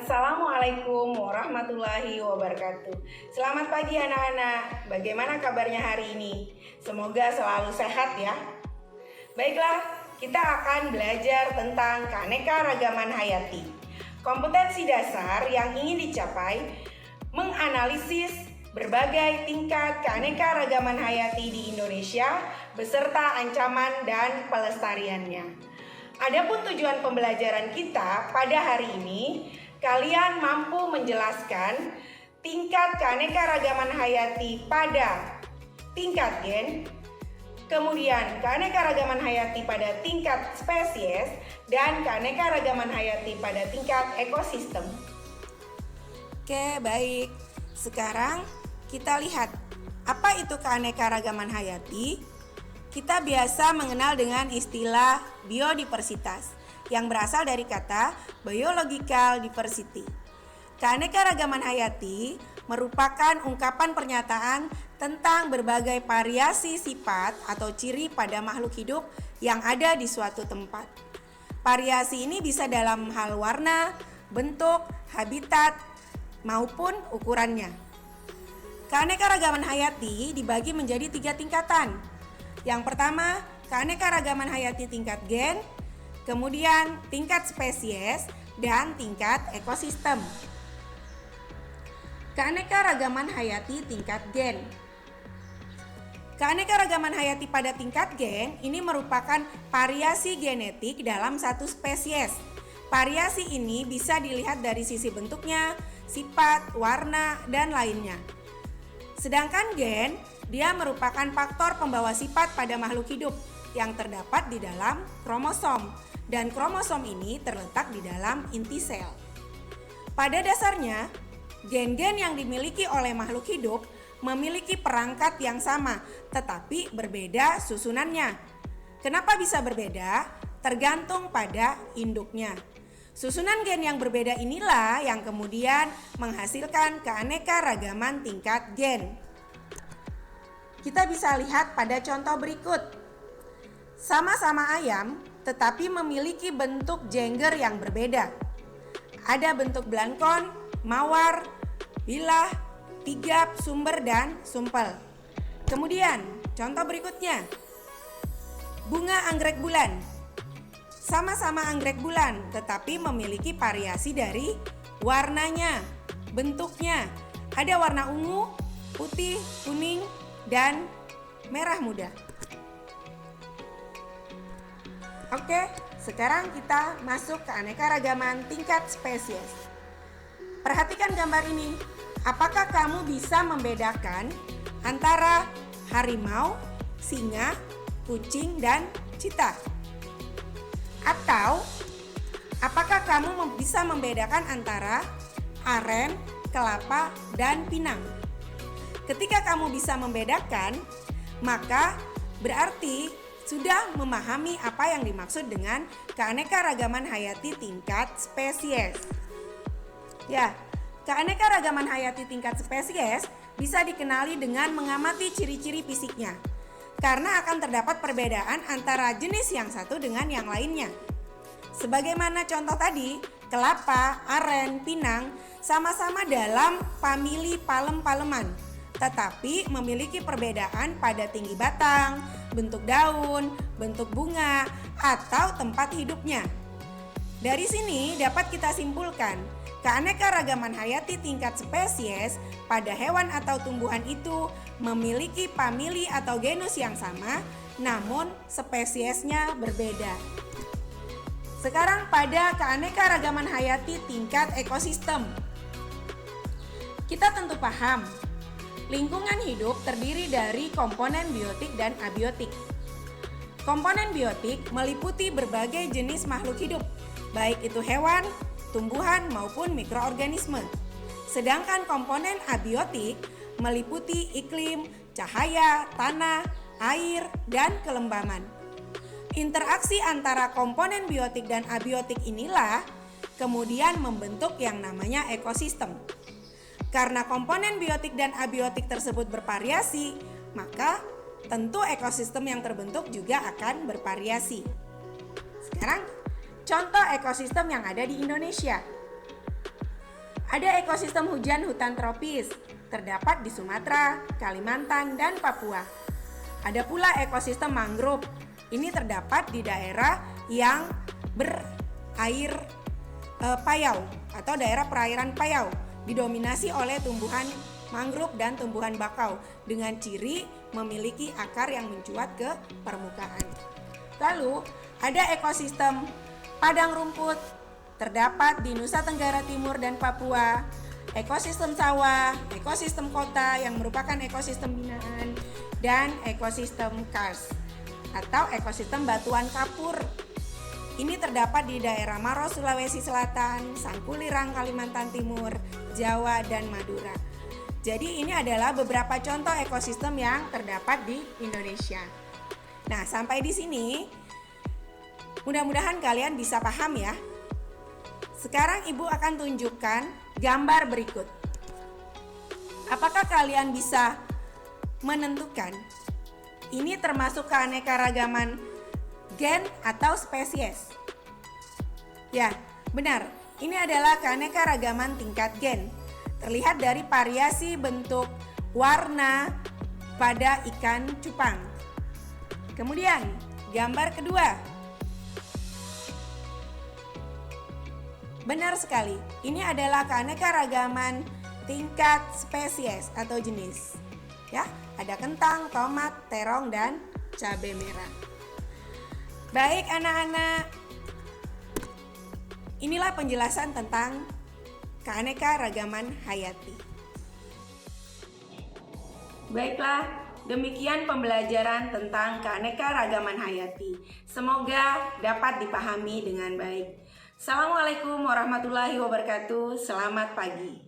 Assalamualaikum warahmatullahi wabarakatuh. Selamat pagi anak-anak. Bagaimana kabarnya hari ini? Semoga selalu sehat ya. Baiklah, kita akan belajar tentang keanekaragaman hayati. Kompetensi dasar yang ingin dicapai menganalisis berbagai tingkat keanekaragaman hayati di Indonesia beserta ancaman dan pelestariannya. Adapun tujuan pembelajaran kita pada hari ini, kalian mampu menjelaskan tingkat keanekaragaman hayati pada tingkat gen, kemudian keanekaragaman hayati pada tingkat spesies, dan keanekaragaman hayati pada tingkat ekosistem. Oke, baik. Sekarang kita lihat apa itu keanekaragaman hayati. Kita biasa mengenal dengan istilah biodiversitas yang berasal dari kata biological diversity. Keanekaragaman hayati merupakan ungkapan pernyataan tentang berbagai variasi sifat atau ciri pada makhluk hidup yang ada di suatu tempat. Variasi ini bisa dalam hal warna, bentuk, habitat, maupun ukurannya. Keanekaragaman hayati dibagi menjadi 3 tingkatan. Yang pertama, keanekaragaman hayati tingkat gen, kemudian tingkat spesies, dan tingkat ekosistem. Keanekaragaman hayati tingkat gen. Keanekaragaman hayati pada tingkat gen ini merupakan variasi genetik dalam satu spesies. Variasi ini bisa dilihat dari sisi bentuknya, sifat, warna, dan lainnya. Sedangkan gen, dia merupakan faktor pembawa sifat pada makhluk hidup yang terdapat di dalam kromosom. Dan kromosom ini terletak di dalam inti sel. Pada dasarnya, gen-gen yang dimiliki oleh makhluk hidup memiliki perangkat yang sama, tetapi berbeda susunannya. Kenapa bisa berbeda? Tergantung pada induknya. Susunan gen yang berbeda inilah yang kemudian menghasilkan keanekaragaman tingkat gen. Kita bisa lihat pada contoh berikut. Sama-sama ayam, tetapi memiliki bentuk jengger yang berbeda. Ada bentuk belangkon, mawar, bilah, tigap, sumber, dan sumpel. Kemudian, contoh berikutnya. Bunga anggrek bulan. Sama-sama anggrek bulan, tetapi memiliki variasi dari warnanya, bentuknya. Ada warna ungu, putih, kuning, dan merah muda. Oke, sekarang kita masuk ke keanekaragaman tingkat spesies. Perhatikan gambar ini. Apakah kamu bisa membedakan antara harimau, singa, kucing, dan cheetah? Atau apakah kamu bisa membedakan antara aren, kelapa, dan pinang? Ketika kamu bisa membedakan, maka berarti sudah memahami apa yang dimaksud dengan keanekaragaman hayati tingkat spesies. Ya, keanekaragaman hayati tingkat spesies bisa dikenali dengan mengamati ciri-ciri fisiknya. Karena akan terdapat perbedaan antara jenis yang satu dengan yang lainnya. Sebagaimana contoh tadi, kelapa, aren, pinang sama-sama dalam famili palem-paleman, tetapi memiliki perbedaan pada tinggi batang, bentuk daun, bentuk bunga, atau tempat hidupnya. Dari sini dapat kita simpulkan, keanekaragaman hayati tingkat spesies pada hewan atau tumbuhan itu memiliki famili atau genus yang sama, namun spesiesnya berbeda. Sekarang pada keanekaragaman hayati tingkat ekosistem. Kita tentu paham, lingkungan hidup terdiri dari komponen biotik dan abiotik. Komponen biotik meliputi berbagai jenis makhluk hidup, baik itu hewan, tumbuhan, maupun mikroorganisme. Sedangkan komponen abiotik meliputi iklim, cahaya, tanah, air, dan kelembaman. Interaksi antara komponen biotik dan abiotik inilah kemudian membentuk yang namanya ekosistem. Karena komponen biotik dan abiotik tersebut bervariasi, maka tentu ekosistem yang terbentuk juga akan bervariasi. Sekarang, contoh ekosistem yang ada di Indonesia. Ada ekosistem hujan hutan tropis, terdapat di Sumatera, Kalimantan, dan Papua. Ada pula ekosistem mangrove. Ini terdapat di daerah yang berair payau atau daerah perairan payau, didominasi oleh tumbuhan mangrove dan tumbuhan bakau dengan ciri memiliki akar yang mencuat ke permukaan. Lalu, ada ekosistem padang rumput, terdapat di Nusa Tenggara Timur dan Papua, ekosistem sawah, ekosistem kota yang merupakan ekosistem binaan, dan ekosistem karst atau ekosistem batuan kapur. Ini terdapat di daerah Maros, Sulawesi Selatan, Sangkulirang, Kalimantan Timur, Jawa, dan Madura. Jadi ini adalah beberapa contoh ekosistem yang terdapat di Indonesia. Nah, sampai di sini mudah-mudahan kalian bisa paham ya. Sekarang Ibu akan tunjukkan gambar berikut. Apakah kalian bisa menentukan ini termasuk keanekaragaman gen atau spesies? Ya, benar. Ini adalah keanekaragaman tingkat gen. Terlihat dari variasi bentuk warna pada ikan cupang. Kemudian, gambar kedua. Benar sekali, ini adalah keanekaragaman tingkat spesies atau jenis. Ya, ada kentang, tomat, terong, dan cabai merah. Baik anak-anak, inilah penjelasan tentang keanekaragaman hayati. Baiklah, demikian pembelajaran tentang keanekaragaman hayati. Semoga dapat dipahami dengan baik. Assalamualaikum warahmatullahi wabarakatuh. Selamat pagi.